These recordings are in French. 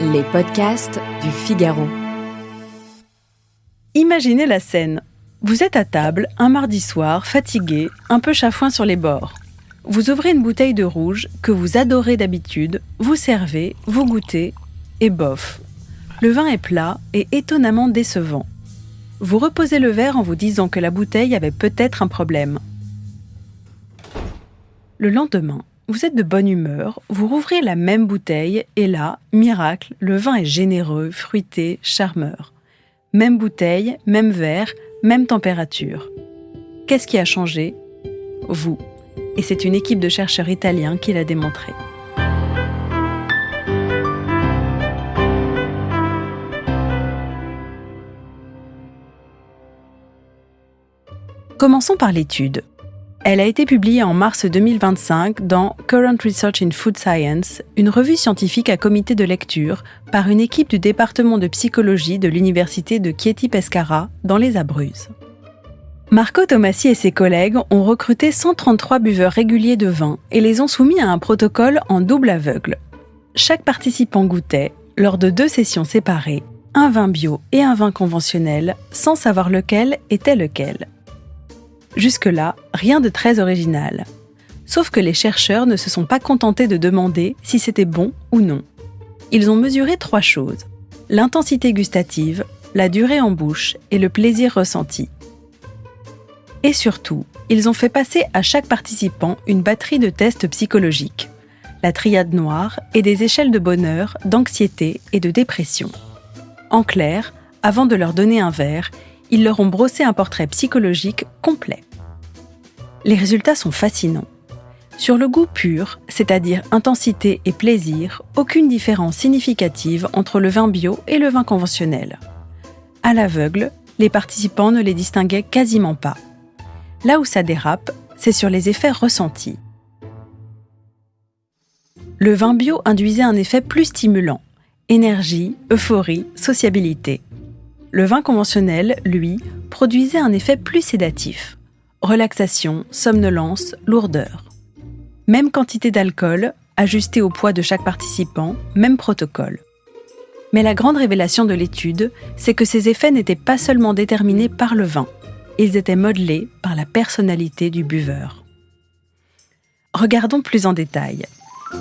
Les podcasts du Figaro. Imaginez la scène. Vous êtes à table, un mardi soir, fatigué, un peu chafouin sur les bords. Vous ouvrez une bouteille de rouge que vous adorez d'habitude, vous servez, vous goûtez, et bof. Le vin est plat et étonnamment décevant. Vous reposez le verre en vous disant que la bouteille avait peut-être un problème. Le lendemain, vous êtes de bonne humeur, vous rouvrez la même bouteille et là, miracle, le vin est généreux, fruité, charmeur. Même bouteille, même verre, même température. Qu'est-ce qui a changé ? Vous. Et c'est une équipe de chercheurs italiens qui l'a démontré. Commençons par l'étude. Elle a été publiée en mars 2025 dans Current Research in Food Science, une revue scientifique à comité de lecture par une équipe du département de psychologie de l'université de Chieti Pescara dans les Abruzzes. Marco Tomassi et ses collègues ont recruté 133 buveurs réguliers de vin et les ont soumis à un protocole en double aveugle. Chaque participant goûtait, lors de 2 sessions séparées, un vin bio et un vin conventionnel, sans savoir lequel était lequel. Jusque-là, rien de très original. Sauf que les chercheurs ne se sont pas contentés de demander si c'était bon ou non. Ils ont mesuré 3 choses: l'intensité gustative, la durée en bouche et le plaisir ressenti. Et surtout, ils ont fait passer à chaque participant une batterie de tests psychologiques, la triade noire et des échelles de bonheur, d'anxiété et de dépression. En clair, avant de leur donner un verre, ils leur ont brossé un portrait psychologique complet. Les résultats sont fascinants. Sur le goût pur, c'est-à-dire intensité et plaisir, aucune différence significative entre le vin bio et le vin conventionnel. À l'aveugle, les participants ne les distinguaient quasiment pas. Là où ça dérape, c'est sur les effets ressentis. Le vin bio induisait un effet plus stimulant: énergie, euphorie, sociabilité. Le vin conventionnel, lui, produisait un effet plus sédatif: relaxation, somnolence, lourdeur. Même quantité d'alcool, ajustée au poids de chaque participant, même protocole. Mais la grande révélation de l'étude, c'est que ces effets n'étaient pas seulement déterminés par le vin, ils étaient modelés par la personnalité du buveur. Regardons plus en détail.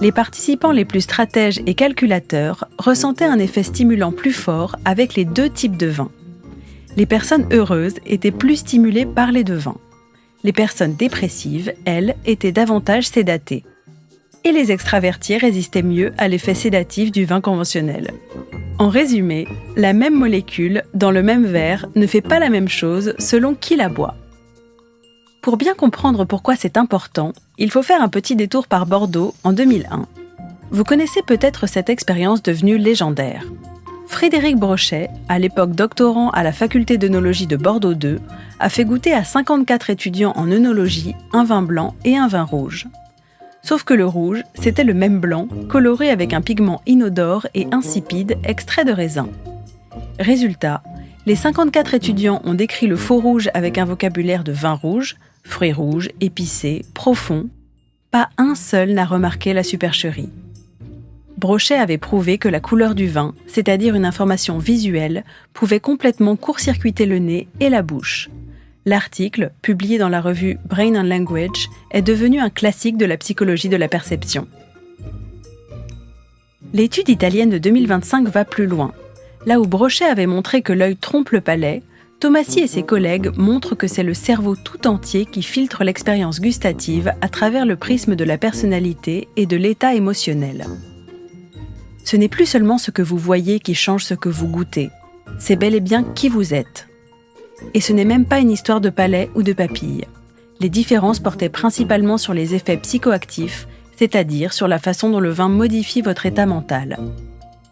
Les participants les plus stratèges et calculateurs ressentaient un effet stimulant plus fort avec les 2 types de vins. Les personnes heureuses étaient plus stimulées par les 2 vins. Les personnes dépressives, elles, étaient davantage sédatées. Et les extravertis résistaient mieux à l'effet sédatif du vin conventionnel. En résumé, la même molécule, dans le même verre, ne fait pas la même chose selon qui la boit. Pour bien comprendre pourquoi c'est important, il faut faire un petit détour par Bordeaux en 2001. Vous connaissez peut-être cette expérience devenue légendaire. Frédéric Brochet, à l'époque doctorant à la faculté d'œnologie de Bordeaux 2, a fait goûter à 54 étudiants en œnologie un vin blanc et un vin rouge. Sauf que le rouge, c'était le même blanc, coloré avec un pigment inodore et insipide extrait de raisin. Résultat, les 54 étudiants ont décrit le faux rouge avec un vocabulaire de vin rouge, fruits rouges, épicés, profonds. Pas un seul n'a remarqué la supercherie. Brochet avait prouvé que la couleur du vin, c'est-à-dire une information visuelle, pouvait complètement court-circuiter le nez et la bouche. L'article, publié dans la revue Brain and Language, est devenu un classique de la psychologie de la perception. L'étude italienne de 2025 va plus loin. Là où Brochet avait montré que l'œil trompe le palais, Tomassi et ses collègues montrent que c'est le cerveau tout entier qui filtre l'expérience gustative à travers le prisme de la personnalité et de l'état émotionnel. Ce n'est plus seulement ce que vous voyez qui change ce que vous goûtez, c'est bel et bien qui vous êtes. Et ce n'est même pas une histoire de palais ou de papilles. Les différences portaient principalement sur les effets psychoactifs, c'est-à-dire sur la façon dont le vin modifie votre état mental.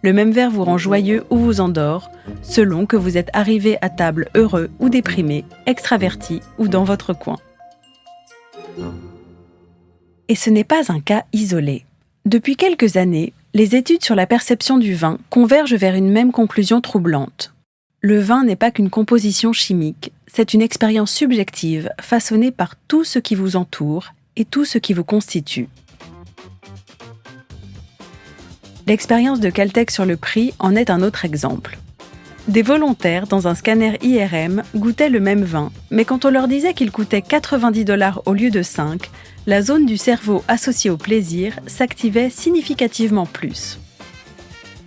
Le même verre vous rend joyeux ou vous endort, selon que vous êtes arrivé à table heureux ou déprimé, extraverti ou dans votre coin. Et ce n'est pas un cas isolé. Depuis quelques années, les études sur la perception du vin convergent vers une même conclusion troublante. Le vin n'est pas qu'une composition chimique, c'est une expérience subjective façonnée par tout ce qui vous entoure et tout ce qui vous constitue. L'expérience de Caltech sur le prix en est un autre exemple. Des volontaires dans un scanner IRM goûtaient le même vin, mais quand on leur disait qu'il coûtait 90$ au lieu de 5, la zone du cerveau associée au plaisir s'activait significativement plus.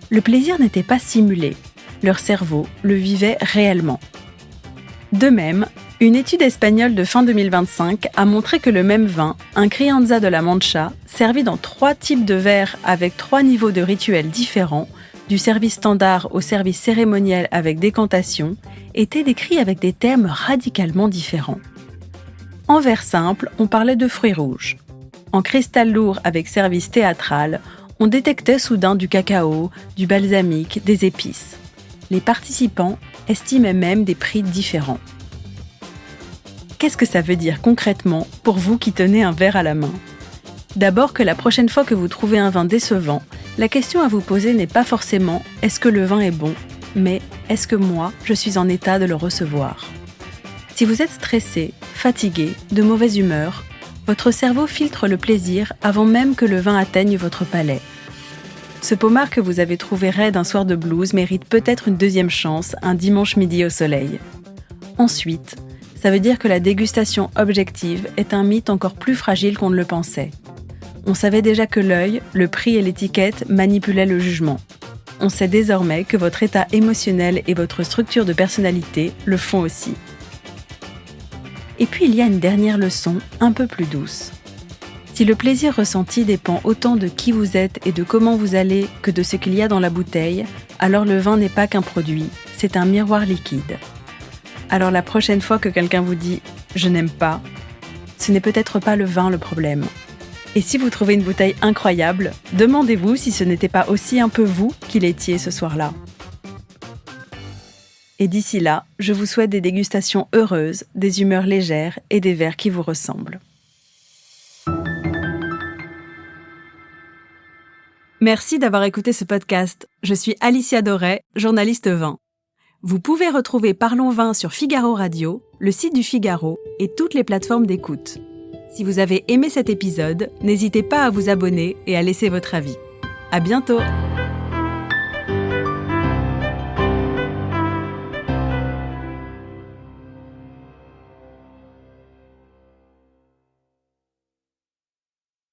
Le plaisir n'était pas simulé, leur cerveau le vivait réellement. De même, une étude espagnole de fin 2025 a montré que le même vin, un Crianza de la Mancha, servi dans 3 types de verres avec 3 niveaux de rituels différents, du service standard au service cérémoniel avec décantation, était décrit avec des termes radicalement différents. En verre simple, on parlait de fruits rouges. En cristal lourd avec service théâtral, on détectait soudain du cacao, du balsamique, des épices. Les participants estimaient même des prix différents. Qu'est-ce que ça veut dire concrètement pour vous qui tenez un verre à la main ? D'abord que la prochaine fois que vous trouvez un vin décevant, la question à vous poser n'est pas forcément « est-ce que le vin est bon ?», mais « est-ce que moi, je suis en état de le recevoir ?» Si vous êtes stressé, fatigué, de mauvaise humeur, votre cerveau filtre le plaisir avant même que le vin atteigne votre palais. Ce pommard que vous avez trouvé raide un soir de blues mérite peut-être une deuxième chance un dimanche midi au soleil. Ensuite, ça veut dire que la dégustation objective est un mythe encore plus fragile qu'on ne le pensait. On savait déjà que l'œil, le prix et l'étiquette manipulaient le jugement. On sait désormais que votre état émotionnel et votre structure de personnalité le font aussi. Et puis il y a une dernière leçon, un peu plus douce. Si le plaisir ressenti dépend autant de qui vous êtes et de comment vous allez que de ce qu'il y a dans la bouteille, alors le vin n'est pas qu'un produit, c'est un miroir liquide. Alors la prochaine fois que quelqu'un vous dit « je n'aime pas », ce n'est peut-être pas le vin le problème. Et si vous trouvez une bouteille incroyable, demandez-vous si ce n'était pas aussi un peu vous qui l'étiez ce soir-là. Et d'ici là, je vous souhaite des dégustations heureuses, des humeurs légères et des verres qui vous ressemblent. Merci d'avoir écouté ce podcast. Je suis Alicia Doré, journaliste vin. Vous pouvez retrouver Parlons Vin sur Figaro Radio, le site du Figaro et toutes les plateformes d'écoute. Si vous avez aimé cet épisode, n'hésitez pas à vous abonner et à laisser votre avis. À bientôt!